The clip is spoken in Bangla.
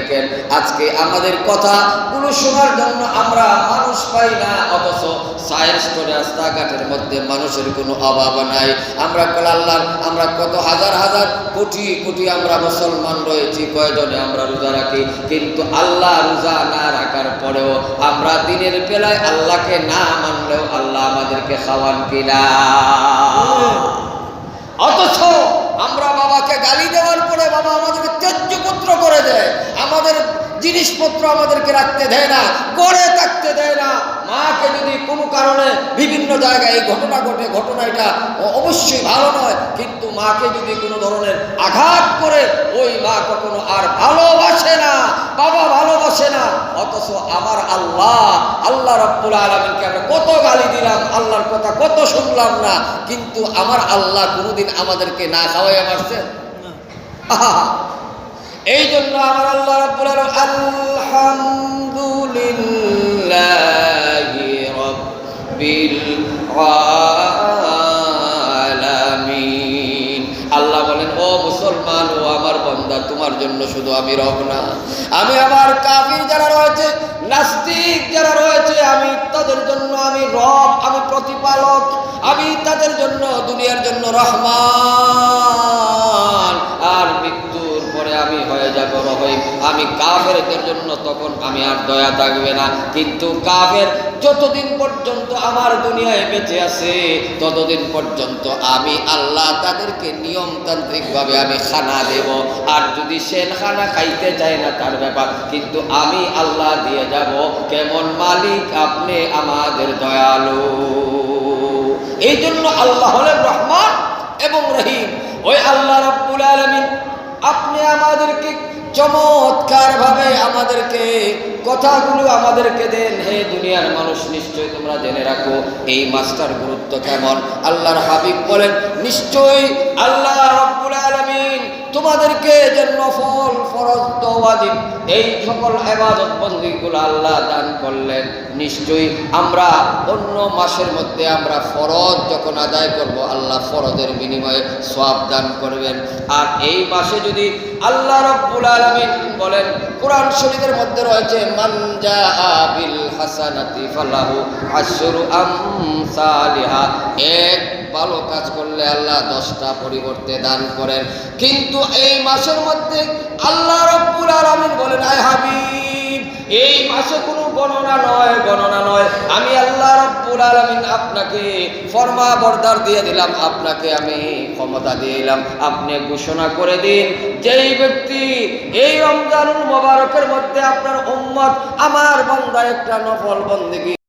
দেখেন আজকে আমাদের কথা গুলো শোনার জন্য আমরা মানুষ পাই না, অথচ চায়ের স্টোরে রাস্তাঘাটের মধ্যে মানুষের কোনো অভাব নাই। আমরা আল্লাহ আমরা কত হাজার হাজার কোটি কোটি আমরা মুসলমান রয়েছি, কয়জনে আমরা রোজা রাখি, কিন্তু আল্লাহ রোজা না রাখার পরেও আমরা দিনের বেলায় আল্লাহকে না মানলেও আল্লাহ আমাদেরকে খাওয়ান কিনা। অথচ আমরা বাবাকে গালি দেওয়ার পরে বাবা আমাদেরকে ত্যায্য পুত্র করে দেয়, আমাদের জিনিসপত্র আমাদেরকে রাখতে দেয় না, গড়ে থাকতে দেয় না। মাকে যদি কোনো কারণে বিভিন্ন জায়গায় এই ঘটনা ঘটে, ঘটনা এটা অবশ্যই ভালো নয়, কিন্তু মাকে যদি কোনো ধরনের আঘাত করে ওই মা কখনো আর ভালোবাসে না, বাবা ভালোবাসে না। অথচ আমার আল্লাহ রাব্বুল আলামিনকে আমরা কত গালি দিলাম, আল্লাহর কথা কত শুনলাম না, কিন্তু আমার আল্লাহ কোনোদিন আমাদেরকে না খাওয়াইয়া মারছেন? এই জন্য আমার আল্লাহ রাব্বুল আলামিন আলহামদুলিল্লাহি রাব্বিল আলামিন। আল্লাহ বলেন, ও মুসলমান, ও আমার বান্দা, তোমার জন্য শুধু আমি রব না, আমি আমার কাফির যারা রয়েছে, নাস্তিক যারা রয়েছে, আমি তাদের জন্য আমি রব, আমি প্রতিপালক, আমি তাদের জন্য দুনিয়ার জন্য রহমান, আর মৃত্যুর পরে আমি হয়ে যাব রহিম। আমি কাফেরদের জন্য তখন আমি আর দয়া থাকবে না, কিন্তু কাফের যতদিন পর্যন্ত আমার দুনিয়ায় বেঁচে আছে ততদিন পর্যন্ত আমি আল্লাহ তাদেরকে নিয়মতান্ত্রিকভাবে আমি খানা দেব, আর যদি সে খানা খাইতে চায় না তার ব্যাপার, কিন্তু আমি আল্লাহ দিয়ে যাব। কেমন মালিক আপনি, আমাদের দয়ালু। এই জন্য আল্লাহ হলেন রহমান এবং রহিম। ওই আল্লাহ রাব্বুল আলামিন আপনি আমাদেরকে চমৎকার ভাবে আমাদেরকে কথাগুলো আমাদেরকে দেন। হে দুনিয়ার মানুষ, নিশ্চয়ই তোমরা জেনে রাখো এই মাসটার গুরুত্ব কেমন। আল্লাহর হাবিব বলেন, নিশ্চয়ই আল্লাহ রাব্বুল আলামিন তোমাদেরকে যে নফল, ফরজ, ওয়াজিব এই সকল ইবাদত বন্দেগীগুলো আল্লাহ দান করলেন, নিশ্চয়ই আমরা অন্য মাসের মধ্যে আমরা ফরজ যখন আদায় করব আল্লাহ ফরজের বিনিময়ে সওয়াব দান করবেন। আর এই মাসে যদি আল্লাহ রাব্বুল আলামিন বলেন, কোরআন শরীফের মধ্যে রয়েছে, মান জাআ বিল হাসানাতি ফালাহু আশরু আমসালিহা, এক ভালো কাজ করলে আল্লাহ 10টা পরিবর্তে দান করেন। কিন্তু এই মাসের মধ্যে আল্লাহ রাব্বুল আলামিন বলেন, আয় হাবিব, এই মাসে কোনো গণনা নয়, আমি আল্লাহ রাব্বুল আলামিন আপনাকে ফরমা বরদার দিয়ে দিলাম, আপনাকে আমি ক্ষমতা দিয়ে দিলাম, আপনি ঘোষণা করে দিন যেই ব্যক্তি এই রমজানুল মুবারকের মধ্যে আপনার উম্মত আমার বান্দা একটা নফল বন্দেগী